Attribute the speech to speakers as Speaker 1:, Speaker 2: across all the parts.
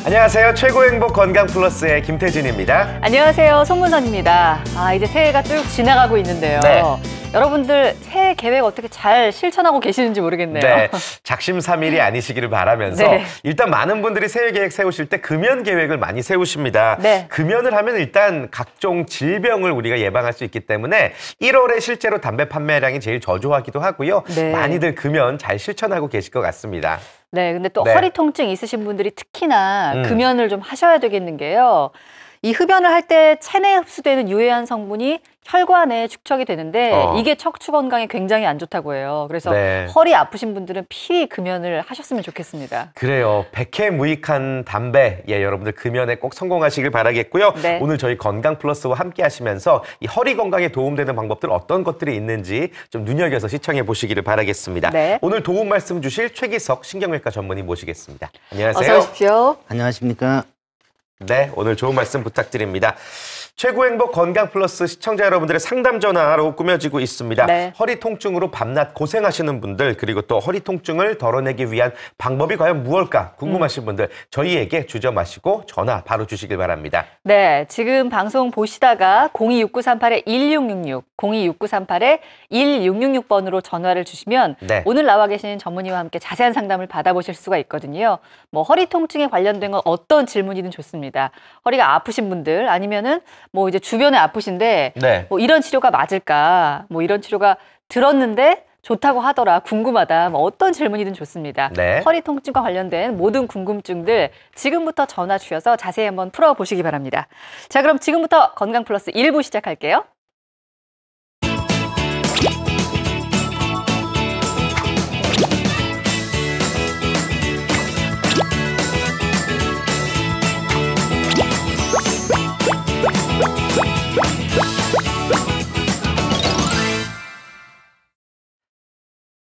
Speaker 1: 안녕하세요. 최고의 행복 건강 플러스의 김태진입니다.
Speaker 2: 안녕하세요. 손문선입니다. 이제 새해가 쭉 지나가고 있는데요.
Speaker 1: 네.
Speaker 2: 여러분들 새해 계획 어떻게 잘 실천하고 계시는지 모르겠네요.
Speaker 1: 네, 작심삼일이 아니시기를 바라면서
Speaker 2: 네.
Speaker 1: 일단 많은 분들이 새해 계획 세우실 때 금연 계획을 많이 세우십니다.
Speaker 2: 네.
Speaker 1: 금연을 하면 일단 각종 질병을 우리가 예방할 수 있기 때문에 1월에 실제로 담배 판매량이 제일 저조하기도 하고요.
Speaker 2: 네.
Speaker 1: 많이들 금연 잘 실천하고 계실 것 같습니다.
Speaker 2: 네, 근데 또
Speaker 1: 네.
Speaker 2: 허리 통증 있으신 분들이 특히나 금연을 좀 하셔야 되겠는 게요. 이 흡연을 할 때 체내에 흡수되는 유해한 성분이 혈관에 축적이 되는데 이게 척추 건강에 굉장히 안 좋다고 해요. 그래서
Speaker 1: 네.
Speaker 2: 허리 아프신 분들은 필히 금연을 하셨으면 좋겠습니다.
Speaker 1: 그래요. 백해무익한 담배, 여러분들 금연에 꼭 성공하시길 바라겠고요.
Speaker 2: 네.
Speaker 1: 오늘 저희 건강 플러스와 함께 하시면서 이 허리 건강에 도움되는 방법들 어떤 것들이 있는지 좀 눈여겨서 시청해 보시기를 바라겠습니다.
Speaker 2: 네.
Speaker 1: 오늘 도움 말씀 주실 최기석 신경외과 전문의 모시겠습니다. 안녕하세요.
Speaker 2: 어서 오십시오.
Speaker 3: 안녕하십니까.
Speaker 1: 네, 오늘 좋은 말씀 부탁드립니다. 최고 행복 건강 플러스 시청자 여러분들의 상담 전화로 꾸며지고 있습니다.
Speaker 2: 네.
Speaker 1: 허리 통증으로 밤낮 고생하시는 분들, 그리고 또 허리 통증을 덜어내기 위한 방법이 과연 무엇일까 궁금하신 분들 저희에게 주저 마시고 전화 바로 주시길 바랍니다.
Speaker 2: 네, 지금 방송 보시다가 026938-1666, 026938-1666번으로 전화를 주시면
Speaker 1: 네.
Speaker 2: 오늘 나와 계신 전문의와 함께 자세한 상담을 받아보실 수가 있거든요. 뭐 허리 통증에 관련된 건 어떤 질문이든 좋습니다. 허리가 아프신 분들 아니면은 뭐 이제 주변에 아프신데
Speaker 1: 네.
Speaker 2: 뭐 이런 치료가 맞을까? 뭐 이런 치료가 들었는데 좋다고 하더라. 궁금하다. 뭐 어떤 질문이든 좋습니다.
Speaker 1: 네.
Speaker 2: 허리 통증과 관련된 모든 궁금증들 지금부터 전화 주셔서 자세히 한번 풀어보시기 바랍니다. 자, 그럼 지금부터 건강 플러스 1부 시작할게요.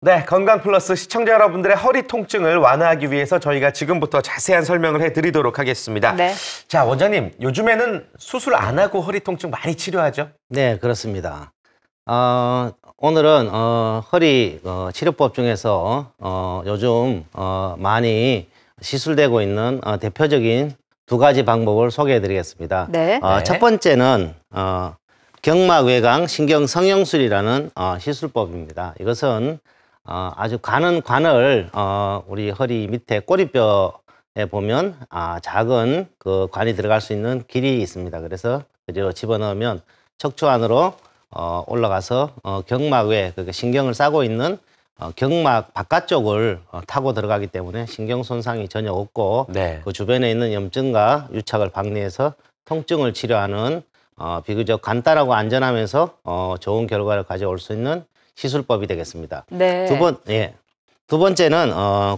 Speaker 1: 네, 건강 플러스 시청자 여러분들의 허리 통증을 완화하기 위해서 저희가 지금부터 자세한 설명을 해드리도록 하겠습니다.
Speaker 2: 네.
Speaker 1: 자, 원장님, 요즘에는 수술 안 하고 허리 통증 많이 치료하죠?
Speaker 3: 네, 그렇습니다. 오늘은 허리 치료법 중에서 요즘 많이 시술되고 있는 대표적인 두 가지 방법을 소개해 드리겠습니다.
Speaker 2: 네.
Speaker 3: 첫 번째는 경막외강 신경성형술이라는 시술법입니다. 이것은 아주 가는 관을 우리 허리 밑에 꼬리뼈에 보면 작은 그 관이 들어갈 수 있는 길이 있습니다. 그래서 그대로 집어넣으면 척추 안으로 올라가서 경막 외 신경을 싸고 있는 경막 바깥쪽을 타고 들어가기 때문에 신경 손상이 전혀 없고
Speaker 1: 네.
Speaker 3: 그 주변에 있는 염증과 유착을 방리해서 통증을 치료하는 비교적 간단하고 안전하면서 좋은 결과를 가져올 수 있는 시술법이 되겠습니다.
Speaker 2: 네.
Speaker 3: 두 번째는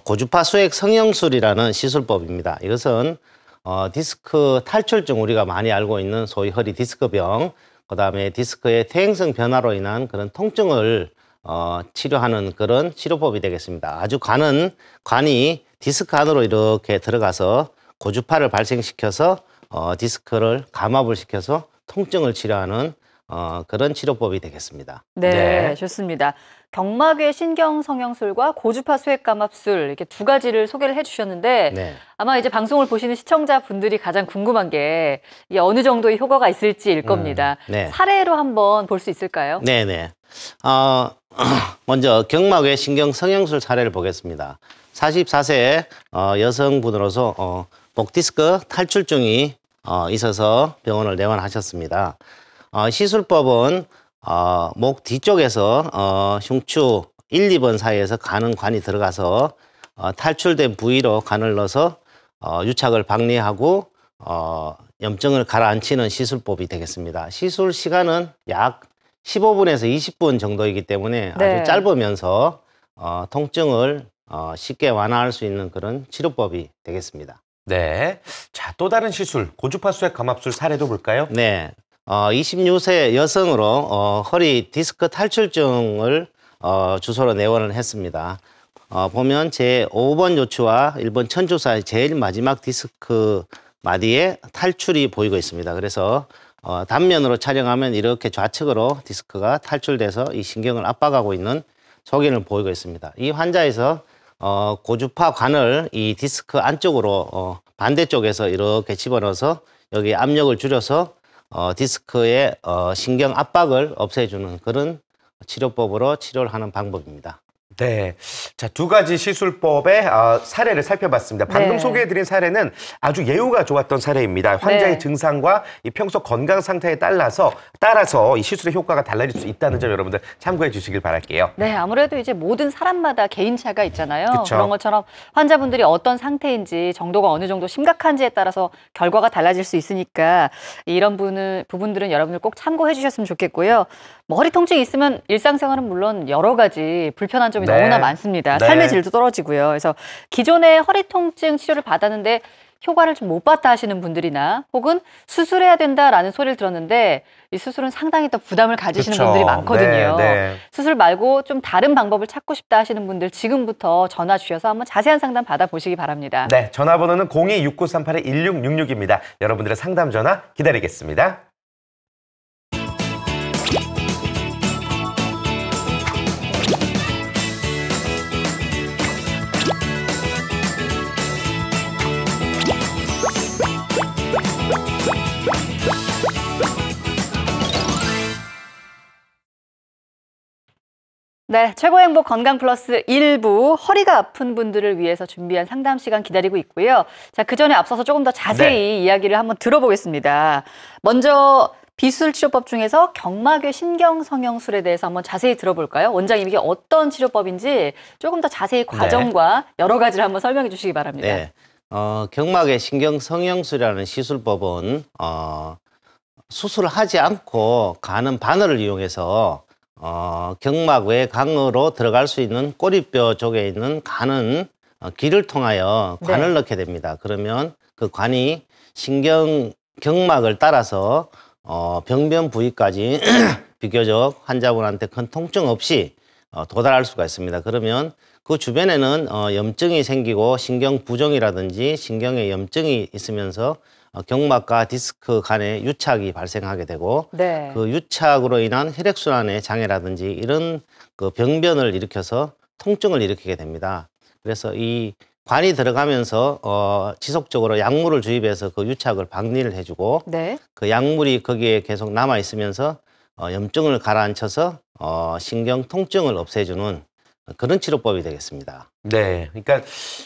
Speaker 3: 고주파 수액 성형술이라는 시술법입니다. 이것은 디스크 탈출증, 우리가 많이 알고 있는 소위 허리 디스크병, 그다음에 디스크의 퇴행성 변화로 인한 그런 통증을 치료하는 그런 치료법이 되겠습니다. 아주 가는 관이 디스크 안으로 이렇게 들어가서 고주파를 발생시켜서 디스크를 감압을 시켜서 통증을 치료하는 그런 치료법이 되겠습니다.
Speaker 2: 네,
Speaker 1: 네.
Speaker 2: 좋습니다. 경막외 신경성형술과 고주파 수액감압술 이렇게 두 가지를 소개를 해주셨는데
Speaker 3: 네.
Speaker 2: 아마 이제 방송을 보시는 시청자분들이 가장 궁금한 게 이게 어느 정도의 효과가 있을지일 겁니다.
Speaker 3: 네.
Speaker 2: 사례로 한번 볼 수 있을까요?
Speaker 3: 네네. 먼저 경막외 신경성형술 사례를 보겠습니다. 44세 여성분으로서 목디스크 탈출증이 있어서 병원을 내원하셨습니다. 시술법은 목 뒤쪽에서 흉추 1, 2번 사이에서 가는 관이 들어가서 탈출된 부위로 관을 넣어서 유착을 방리하고 염증을 가라앉히는 시술법이 되겠습니다. 시술 시간은 약 15분에서 20분 정도이기 때문에
Speaker 2: 네.
Speaker 3: 아주 짧으면서 통증을 쉽게 완화할 수 있는 그런 치료법이 되겠습니다.
Speaker 1: 네. 자, 또 다른 시술, 고주파 수액 감압술 사례도 볼까요?
Speaker 3: 네. 26세 여성으로 허리 디스크 탈출증을 주소로 내원을 했습니다. 보면 제 5번 요추와 1번 천주 사이 제일 마지막 디스크 마디에 탈출이 보이고 있습니다. 그래서 단면으로 촬영하면 이렇게 좌측으로 디스크가 탈출돼서 이 신경을 압박하고 있는 소견을 보이고 있습니다. 이 환자에서 고주파 관을 이 디스크 안쪽으로 반대쪽에서 이렇게 집어넣어서 여기 압력을 줄여서 디스크의 신경 압박을 없애주는 그런 치료법으로 치료를 하는 방법입니다.
Speaker 1: 네. 자, 두 가지 시술법의 사례를 살펴봤습니다. 방금
Speaker 2: 네.
Speaker 1: 소개해드린 사례는 아주 예후가 좋았던 사례입니다. 환자의
Speaker 2: 네.
Speaker 1: 증상과 이 평소 건강 상태에 따라서 이 시술의 효과가 달라질 수 있다는 점 여러분들 참고해 주시길 바랄게요.
Speaker 2: 네, 아무래도 이제 모든 사람마다 개인차가 있잖아요.
Speaker 1: 그쵸.
Speaker 2: 그런 것처럼 환자분들이 어떤 상태인지 정도가 어느 정도 심각한지에 따라서 결과가 달라질 수 있으니까 이런 부분들은 여러분들 꼭 참고해 주셨으면 좋겠고요. 뭐 허리 통증이 있으면 일상생활은 물론 여러 가지 불편한 점이
Speaker 1: 네.
Speaker 2: 너무나 많습니다.
Speaker 1: 네.
Speaker 2: 삶의 질도 떨어지고요. 그래서 기존에 허리 통증 치료를 받았는데 효과를 좀 못 봤다 하시는 분들이나 혹은 수술해야 된다라는 소리를 들었는데 이 수술은 상당히 또 부담을 가지시는
Speaker 1: 그쵸.
Speaker 2: 분들이 많거든요.
Speaker 1: 네, 네.
Speaker 2: 수술 말고 좀 다른 방법을 찾고 싶다 하시는 분들 지금부터 전화 주셔서 한번 자세한 상담 받아보시기 바랍니다.
Speaker 1: 네, 전화번호는 026938-1666입니다. 여러분들의 상담 전화 기다리겠습니다.
Speaker 2: 네, 최고의 행복 건강 플러스 1부 허리가 아픈 분들을 위해서 준비한 상담 시간 기다리고 있고요. 자, 그 전에 앞서서 조금 더 자세히 이야기를 한번 들어보겠습니다. 먼저 비수술 치료법 중에서 경막외 신경성형술에 대해서 한번 자세히 들어볼까요? 원장님 이게 어떤 치료법인지 조금 더 자세히 과정과 여러 가지를 한번 설명해 주시기 바랍니다.
Speaker 3: 네. 경막외 신경성형술이라는 시술법은 수술을 하지 않고 가는 바늘을 이용해서 경막 외 강으로 들어갈 수 있는 꼬리뼈 쪽에 있는 관은 기를 통하여 관을 넣게 됩니다. 그러면 그 관이 경막을 따라서 병변 부위까지 비교적 환자분한테 큰 통증 없이 도달할 수가 있습니다. 그러면 그 주변에는 염증이 생기고 신경부종이라든지 신경에 염증이 있으면서 경막과 디스크 간에 유착이 발생하게 되고 그 유착으로 인한 혈액순환의 장애라든지 이런 그 병변을 일으켜서 통증을 일으키게 됩니다. 그래서 이 관이 들어가면서 지속적으로 약물을 주입해서 그 유착을 박리를 해주고 그 약물이 거기에 계속 남아 있으면서 염증을 가라앉혀서 신경 통증을 없애주는 그런 치료법이 되겠습니다.
Speaker 1: 네, 그러니까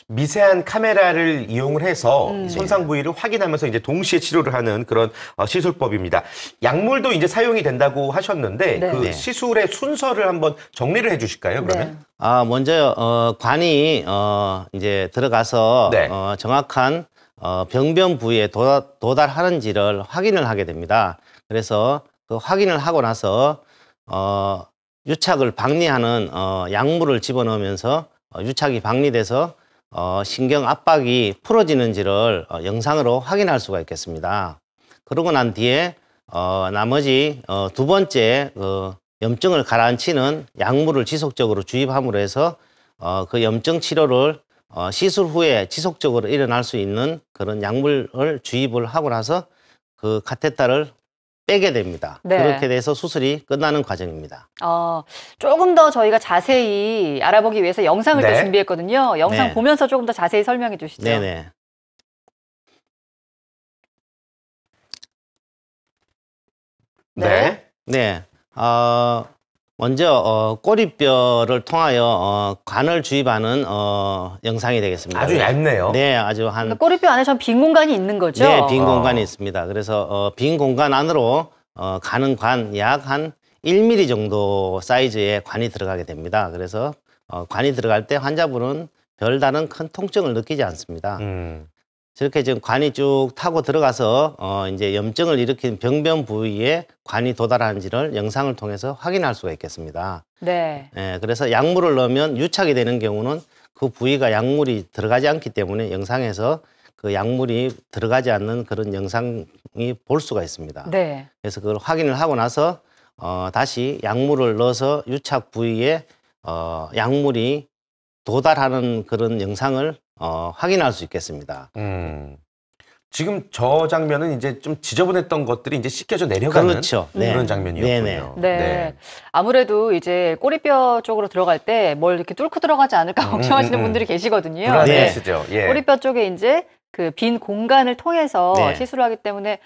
Speaker 1: 미세한 카메라를 이용을 해서 손상 부위를 확인하면서 이제 동시에 치료를 하는 그런 시술법입니다. 약물도 이제 사용이 된다고 하셨는데 그 시술의 순서를 한번 정리를 해주실까요? 그러면?
Speaker 3: 먼저 관이 이제 들어가서 정확한 병변 부위에 도달하는지를 확인을 하게 됩니다. 그래서 그 확인을 하고 나서 유착을 박리하는 약물을 집어넣으면서 유착이 박리돼서 신경 압박이 풀어지는지를 영상으로 확인할 수가 있겠습니다. 그러고 난 뒤에 나머지 두 번째 염증을 가라앉히는 약물을 지속적으로 주입함으로 해서 그 염증 치료를 시술 후에 지속적으로 일어날 수 있는 그런 약물을 주입을 하고 나서 그 카테터를 빼게 됩니다. 그렇게 돼서 수술이 끝나는 과정입니다.
Speaker 2: 조금 더 저희가 자세히 알아보기 위해서 영상을 또 준비했거든요. 영상 보면서 조금 더 자세히 설명해 주시죠.
Speaker 3: 네네. 먼저 꼬리뼈를 통하여 관을 주입하는 영상이 되겠습니다.
Speaker 1: 아주 얇네요.
Speaker 3: 네, 아주
Speaker 2: 그러니까 꼬리뼈 안에 전 빈 공간이 있는 거죠?
Speaker 3: 네, 빈 공간이 있습니다. 그래서 빈 공간 안으로 가는 관 약 한 1mm 정도 사이즈의 관이 들어가게 됩니다. 그래서 관이 들어갈 때 환자분은 별다른 큰 통증을 느끼지 않습니다. 저렇게 지금 관이 쭉 타고 들어가서 이제 염증을 일으킨 병변 부위에 관이 도달하는지를 영상을 통해서 확인할 수가 있겠습니다. 그래서 약물을 넣으면 유착이 되는 경우는 그 부위가 약물이 들어가지 않기 때문에 영상에서 그 약물이 들어가지 않는 그런 영상이 볼 수가 있습니다. 그래서 그걸 확인을 하고 나서 다시 약물을 넣어서 유착 부위에 약물이 도달하는 그런 영상을 확인할 수 있겠습니다.
Speaker 1: 지금 저 장면은 이제 좀 지저분했던 것들이 이제 씻겨져 내려가는 그런 장면이었군요.
Speaker 2: 아무래도 이제 꼬리뼈 쪽으로 들어갈 때 뭘 이렇게 뚫고 들어가지 않을까 걱정하시는 분들이 계시거든요.
Speaker 1: 불안해하시죠.
Speaker 2: 꼬리뼈 쪽에 이제 그 빈 공간을 통해서
Speaker 3: 네.
Speaker 2: 시술을 하기 때문에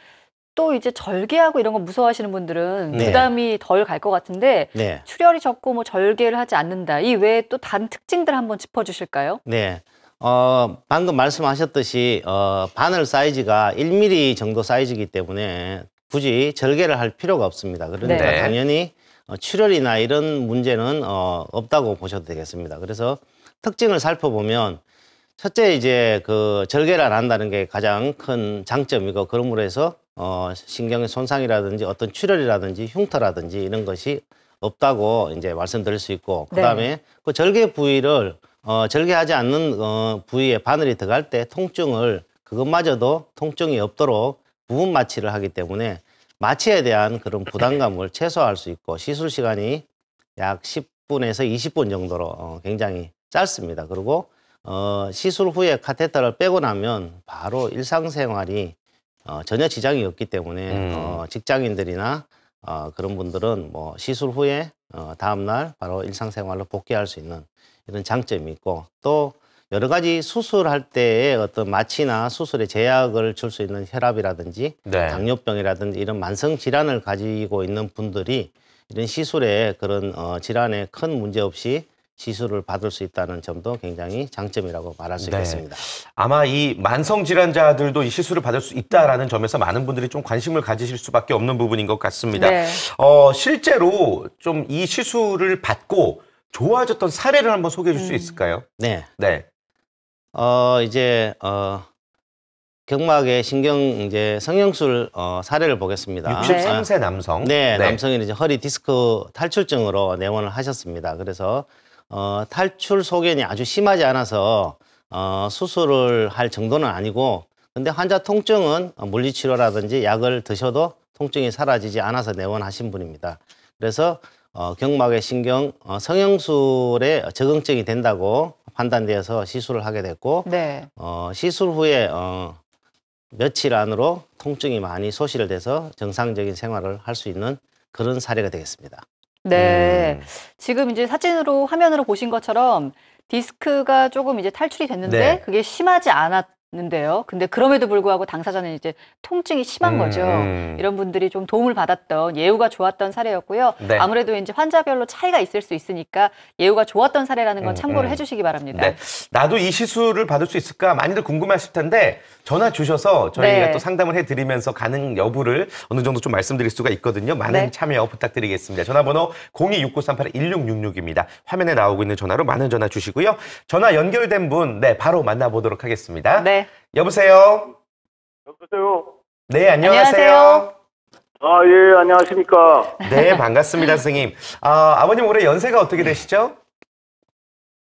Speaker 2: 또 이제 절개하고 이런 거 무서워하시는 분들은
Speaker 3: 네.
Speaker 2: 부담이 덜 갈 것 같은데
Speaker 3: 네.
Speaker 2: 출혈이 적고 뭐 절개를 하지 않는다. 이 외에 또 다른 특징들 한번 짚어주실까요?
Speaker 3: 네. 방금 말씀하셨듯이 바늘 사이즈가 1mm 정도 사이즈이기 때문에 굳이 절개를 할 필요가 없습니다. 그러니까
Speaker 1: 네.
Speaker 3: 당연히 출혈이나 이런 문제는 없다고 보셔도 되겠습니다. 그래서 특징을 살펴보면 첫째 이제 그 절개를 안 한다는 게 가장 큰 장점이고 그러므로 해서 신경의 손상이라든지 어떤 출혈이라든지 흉터라든지 이런 것이 없다고 이제 말씀드릴 수 있고 그다음에 그 절개 부위를 절개하지 않는 부위에 바늘이 들어갈 때 통증을 그것마저도 통증이 없도록 부분 마취를 하기 때문에 마취에 대한 그런 부담감을 최소화할 수 있고 시술 시간이 약 10분에서 20분 정도로 굉장히 짧습니다. 그리고 시술 후에 카테터를 빼고 나면 바로 일상생활이 전혀 지장이 없기 때문에 직장인들이나 그런 분들은 뭐 시술 후에 다음날 바로 일상생활로 복귀할 수 있는 이런 장점이 있고 또 여러 가지 수술할 때의 어떤 마취나 수술에 제약을 줄 수 있는 혈압이라든지
Speaker 1: 네.
Speaker 3: 당뇨병이라든지 이런 만성 질환을 가지고 있는 분들이 이런 시술에 그런 질환에 큰 문제 없이 시술을 받을 수 있다는 점도 굉장히 장점이라고 말할 수
Speaker 1: 네.
Speaker 3: 있겠습니다.
Speaker 1: 아마 이 만성 질환자들도 이 시술을 받을 수 있다라는 점에서 많은 분들이 좀 관심을 가지실 수밖에 없는 부분인 것 같습니다.
Speaker 2: 네.
Speaker 1: 실제로 좀 이 시술을 받고 좋아졌던 사례를 한번 소개해 줄 수 있을까요?
Speaker 3: 네.
Speaker 1: 네.
Speaker 3: 경막의 신경 이제 성형술 사례를 보겠습니다.
Speaker 1: 63세 남성.
Speaker 3: 네, 남성이 이제 허리 디스크 탈출증으로 내원을 하셨습니다. 그래서 탈출 소견이 아주 심하지 않아서 수술을 할 정도는 아니고 근데 환자 통증은 물리치료라든지 약을 드셔도 통증이 사라지지 않아서 내원하신 분입니다. 그래서 경막의 신경 성형술에 적응증이 된다고 판단되어서 시술을 하게 됐고
Speaker 2: 네.
Speaker 3: 시술 후에 며칠 안으로 통증이 많이 소실을 돼서 정상적인 생활을 할 수 있는 그런 사례가 되겠습니다.
Speaker 2: 네. 지금 이제 사진으로 화면으로 보신 것처럼 디스크가 조금 이제 탈출이 됐는데
Speaker 1: 네.
Speaker 2: 그게 심하지 않았는데요. 근데 그럼에도 불구하고 당사자는 이제 통증이 심한 거죠. 이런 분들이 좀 도움을 받았던 예후가 좋았던 사례였고요.
Speaker 1: 네.
Speaker 2: 아무래도 이제 환자별로 차이가 있을 수 있으니까 예후가 좋았던 사례라는 건 참고를 해주시기 바랍니다.
Speaker 1: 네. 나도 이 시술을 받을 수 있을까 많이들 궁금하실 텐데 전화 주셔서 저희가
Speaker 2: 네.
Speaker 1: 또 상담을 해드리면서 가능 여부를 어느 정도 좀 말씀드릴 수가 있거든요. 많은
Speaker 2: 네.
Speaker 1: 참여 부탁드리겠습니다. 전화번호 026938-1666입니다. 화면에 나오고 있는 전화로 많은 전화 주시고요. 전화 연결된 분, 네, 바로 만나보도록 하겠습니다.
Speaker 2: 네.
Speaker 1: 여보세요?
Speaker 4: 여보세요?
Speaker 1: 네, 안녕하세요.
Speaker 2: 안녕하세요.
Speaker 4: 아, 예, 안녕하십니까.
Speaker 1: 네, 반갑습니다, 선생님. 아버님 올해 연세가 어떻게 되시죠?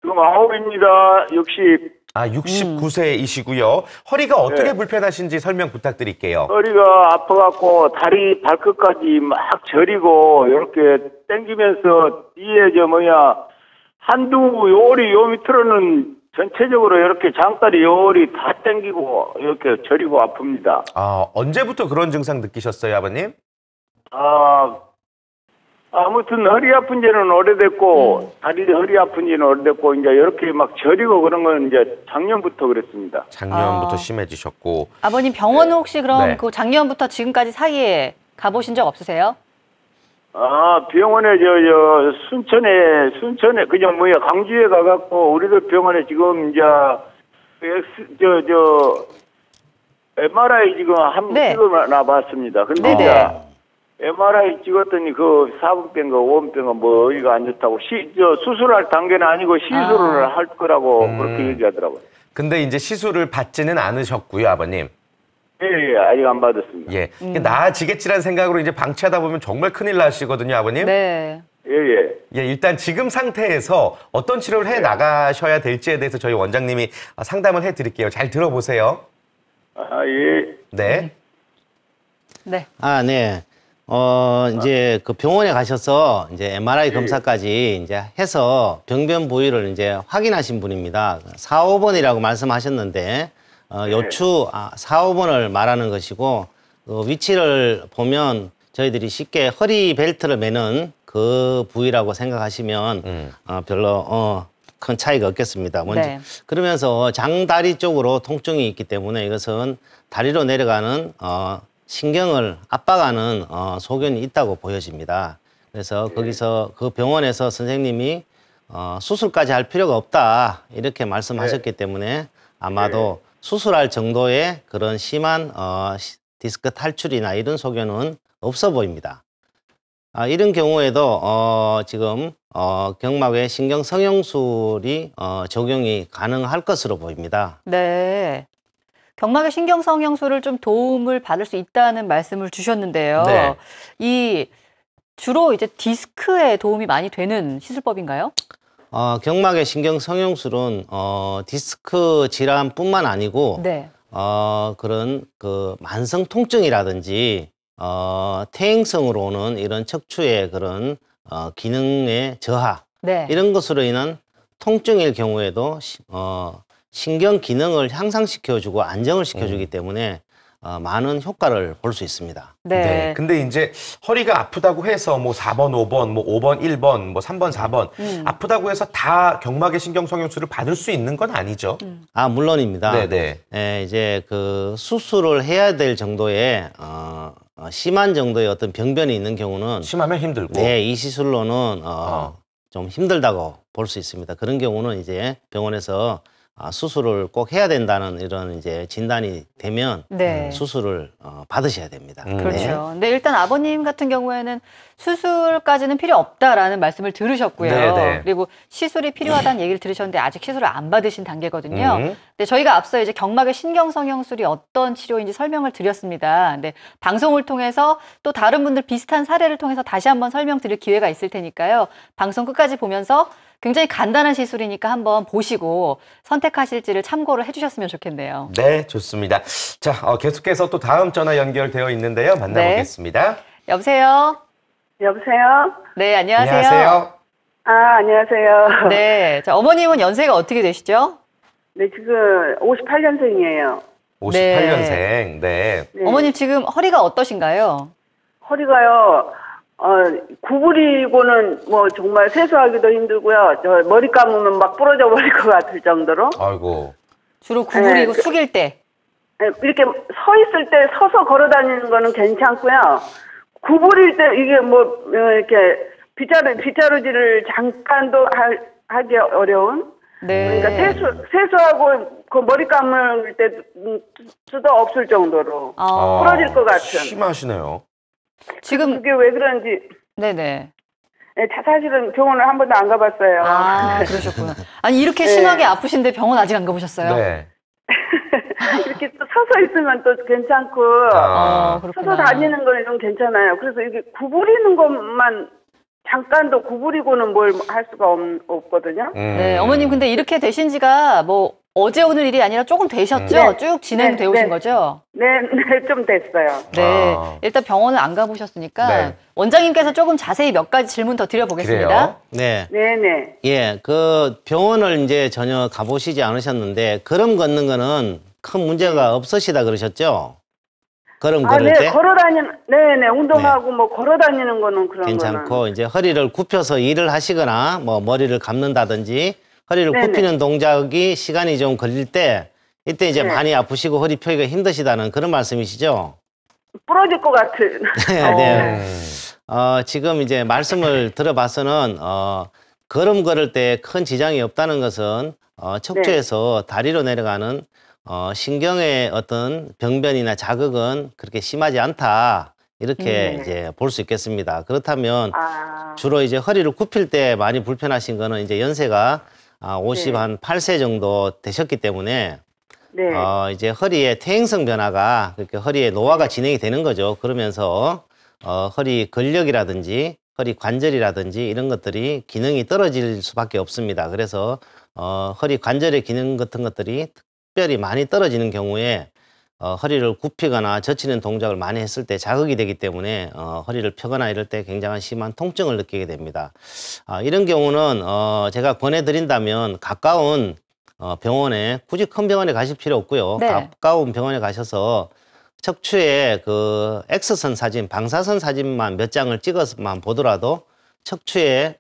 Speaker 4: 지금 9입니다. 60.
Speaker 1: 69세이시고요. 허리가 어떻게
Speaker 4: 네.
Speaker 1: 불편하신지 설명 부탁드릴게요.
Speaker 4: 허리가 아파갖고 다리 발끝까지 막 저리고 이렇게 당기면서 뒤에 한두 요리 요 밑으로는 전체적으로 이렇게 장다리 요리 다 당기고 이렇게 저리고 아픕니다.
Speaker 1: 언제부터 그런 증상 느끼셨어요, 아버님?
Speaker 4: 아무튼 허리 아픈 지는 오래됐고 다리 허리 아픈 지는 오래됐고 이제 이렇게 막 저리고 그런 건 이제 작년부터 그랬습니다.
Speaker 1: 작년부터 심해지셨고.
Speaker 2: 아버님 병원은 혹시 그럼
Speaker 1: 네.
Speaker 2: 그 작년부터 지금까지 사이에 가보신 적 없으세요?
Speaker 4: 병원에 순천에 그냥 광주에 가갖고 우리들 병원에 지금 이제 MRI 지금 한번
Speaker 2: 네.
Speaker 4: 찍어놔 봤습니다. 근데
Speaker 2: 네네.
Speaker 4: 이제 MRI 찍었더니 그 4분병가 5분병가 뭐 어디가 안 좋다고 수술할 단계는 아니고 시술을 할 거라고 그렇게 얘기하더라고요.
Speaker 1: 근데 이제 시술을 받지는 않으셨고요, 아버님.
Speaker 4: 예, 아직 안 받았습니다.
Speaker 1: 예. 나아지겠지라는 생각으로 이제 방치하다 보면 정말 큰일 나시거든요, 아버님.
Speaker 2: 네.
Speaker 4: 예.
Speaker 1: 예, 일단 지금 상태에서 어떤 치료를 해 나가셔야 될지에 대해서 저희 원장님이 상담을 해 드릴게요. 잘 들어보세요.
Speaker 4: 예.
Speaker 1: 네.
Speaker 2: 네.
Speaker 3: 네. 이제 그 병원에 가셔서 이제 MRI 검사까지 이제 해서 병변 부위를 이제 확인하신 분입니다. 4, 5번이라고 말씀하셨는데, 요추 4, 5번을 말하는 것이고, 위치를 보면 저희들이 쉽게 허리 벨트를 매는 그 부위라고 생각하시면, 별로, 큰 차이가 없겠습니다. 먼저
Speaker 2: 네.
Speaker 3: 그러면서 장다리 쪽으로 통증이 있기 때문에 이것은 다리로 내려가는 신경을 압박하는 소견이 있다고 보여집니다. 그래서 거기서 그 병원에서 선생님이 수술까지 할 필요가 없다 이렇게 말씀하셨기 때문에 아마도 수술할 정도의 그런 심한 디스크 탈출이나 이런 소견은 없어 보입니다. 이런 경우에도 지금 경막에 신경 성형술이 적용이 가능할 것으로 보입니다.
Speaker 2: 네. 경막의 신경 성형술을 좀 도움을 받을 수 있다는 말씀을 주셨는데요.
Speaker 1: 네.
Speaker 2: 이 주로 이제 디스크에 도움이 많이 되는 시술법인가요?
Speaker 3: 경막의 신경 성형술은 디스크 질환뿐만 아니고
Speaker 2: 네.
Speaker 3: 그런 그 만성 통증이라든지 퇴행성으로 오는 이런 척추의 그런 기능의 저하
Speaker 2: 네.
Speaker 3: 이런 것으로 인한 통증일 경우에도 신경 기능을 향상시켜주고 안정을 시켜주기 때문에 많은 효과를 볼 수 있습니다.
Speaker 2: 네.
Speaker 1: 근데 이제 허리가 아프다고 해서 뭐 4번, 5번, 뭐 5번, 1번, 뭐 3번, 4번 아프다고 해서 다 경막의 신경 성형술을 받을 수 있는 건 아니죠.
Speaker 3: 물론입니다.
Speaker 1: 네네.
Speaker 3: 이제 그 수술을 해야 될 정도의 심한 정도의 어떤 병변이 있는 경우는
Speaker 1: 심하면 힘들고.
Speaker 3: 네, 이 시술로는 좀 힘들다고 볼 수 있습니다. 그런 경우는 이제 병원에서 수술을 꼭 해야 된다는 이런 이제 진단이 되면
Speaker 2: 네.
Speaker 3: 수술을 받으셔야 됩니다.
Speaker 2: 그렇죠. 근데 일단 아버님 같은 경우에는 수술까지는 필요 없다라는 말씀을 들으셨고요.
Speaker 1: 네네.
Speaker 2: 그리고 시술이 필요하다는 얘기를 들으셨는데 아직 시술을 안 받으신 단계거든요. 근데 저희가 앞서 이제 경막의 신경성형술이 어떤 치료인지 설명을 드렸습니다. 근데 방송을 통해서 또 다른 분들 비슷한 사례를 통해서 다시 한번 설명드릴 기회가 있을 테니까요. 방송 끝까지 보면서 굉장히 간단한 시술이니까 한번 보시고 선택하실지를 참고를 해주셨으면 좋겠네요.
Speaker 1: 네, 좋습니다. 자, 계속해서 또 다음 전화 연결되어 있는데요. 만나보겠습니다.
Speaker 2: 여보세요?
Speaker 5: 여보세요?
Speaker 2: 네, 안녕하세요.
Speaker 1: 안녕하세요.
Speaker 5: 안녕하세요.
Speaker 2: 네, 자, 어머님은 연세가 어떻게 되시죠?
Speaker 5: 네, 지금 58년생이에요.
Speaker 1: 58년생. 네.
Speaker 5: 네.
Speaker 2: 어머님 지금 허리가 어떠신가요?
Speaker 5: 허리가요, 구부리고는 뭐 정말 세수하기도 힘들고요. 저 머리 감으면 막 부러져 버릴 것 같을 정도로.
Speaker 1: 아이고.
Speaker 2: 주로 구부리고
Speaker 5: 네.
Speaker 2: 숙일 때.
Speaker 5: 네, 이렇게 서 있을 때 서서 걸어 다니는 거는 괜찮고요. 구부릴 때 이게 뭐, 이렇게 빗자루질을 잠깐도 하기 어려운.
Speaker 2: 네.
Speaker 5: 그러니까 세수하고 그 머리 감을 때 수도 없을 정도로 부러질 것 같은.
Speaker 1: 심하시네요.
Speaker 2: 지금
Speaker 5: 그게 왜 그런지.
Speaker 2: 네네.
Speaker 5: 네, 사실은 병원을 한 번도 안 가봤어요.
Speaker 2: 그러셨구나. 아니 이렇게
Speaker 5: 네.
Speaker 2: 심하게 아프신데 병원 아직 안 가보셨어요?
Speaker 1: 네.
Speaker 5: 이렇게 또 서서 있으면 또 괜찮고
Speaker 2: 그렇구나.
Speaker 5: 서서 다니는 거는 좀 괜찮아요. 그래서 이게 구부리는 것만 잠깐도 구부리고는 뭘 할 수가 없거든요.
Speaker 2: 네, 어머님 근데 이렇게 되신 지가 뭐 어제 오늘 일이 아니라 조금 되셨죠?
Speaker 5: 네.
Speaker 2: 쭉 진행되어 오신 거죠?
Speaker 5: 네, 좀 됐어요.
Speaker 2: 네, 일단 병원을 안 가보셨으니까
Speaker 1: 네.
Speaker 2: 원장님께서 조금 자세히 몇 가지 질문 더 드려보겠습니다.
Speaker 1: 그래요?
Speaker 3: 네.
Speaker 5: 네네.
Speaker 3: 예, 그 병원을 이제 전혀 가보시지 않으셨는데 걸음 걷는 거는 큰 문제가 없으시다 그러셨죠? 걸음 걸을 때
Speaker 5: 네네, 운동하고 뭐 걸어 다니는 거는 그런
Speaker 3: 괜찮고
Speaker 5: 거는.
Speaker 3: 이제 허리를 굽혀서 일을 하시거나 뭐 머리를 감는다든지 허리를
Speaker 5: 네네.
Speaker 3: 굽히는 동작이 시간이 좀 걸릴 때 이때 이제
Speaker 5: 네.
Speaker 3: 많이 아프시고 허리 펴기가 힘드시다는 그런 말씀이시죠?
Speaker 5: 부러질 것 같은.
Speaker 3: 네. 지금 이제 말씀을 들어봐서는 걸음 걸을 때 큰 지장이 없다는 것은 척추에서 다리로 내려가는 신경의 어떤 병변이나 자극은 그렇게 심하지 않다. 이렇게 이제 볼 수 있겠습니다. 그렇다면 주로 이제 허리를 굽힐 때 많이 불편하신 거는 이제 연세가 58세 정도 되셨기 때문에
Speaker 5: 네.
Speaker 3: 이제 허리에 퇴행성 변화가 그렇게 허리에 노화가 진행이 되는 거죠. 그러면서 허리 근력이라든지 허리 관절이라든지 이런 것들이 기능이 떨어질 수밖에 없습니다. 그래서 허리 관절의 기능 같은 것들이 특별히 많이 떨어지는 경우에 허리를 굽히거나 젖히는 동작을 많이 했을 때 자극이 되기 때문에 허리를 펴거나 이럴 때 굉장한 심한 통증을 느끼게 됩니다. 이런 경우는 제가 권해드린다면 가까운 병원에 굳이 큰 병원에 가실 필요 없고요.
Speaker 2: 네.
Speaker 3: 가까운 병원에 가셔서 척추의 그 X선 사진, 방사선 사진만 몇 장을 찍어서만 보더라도 척추의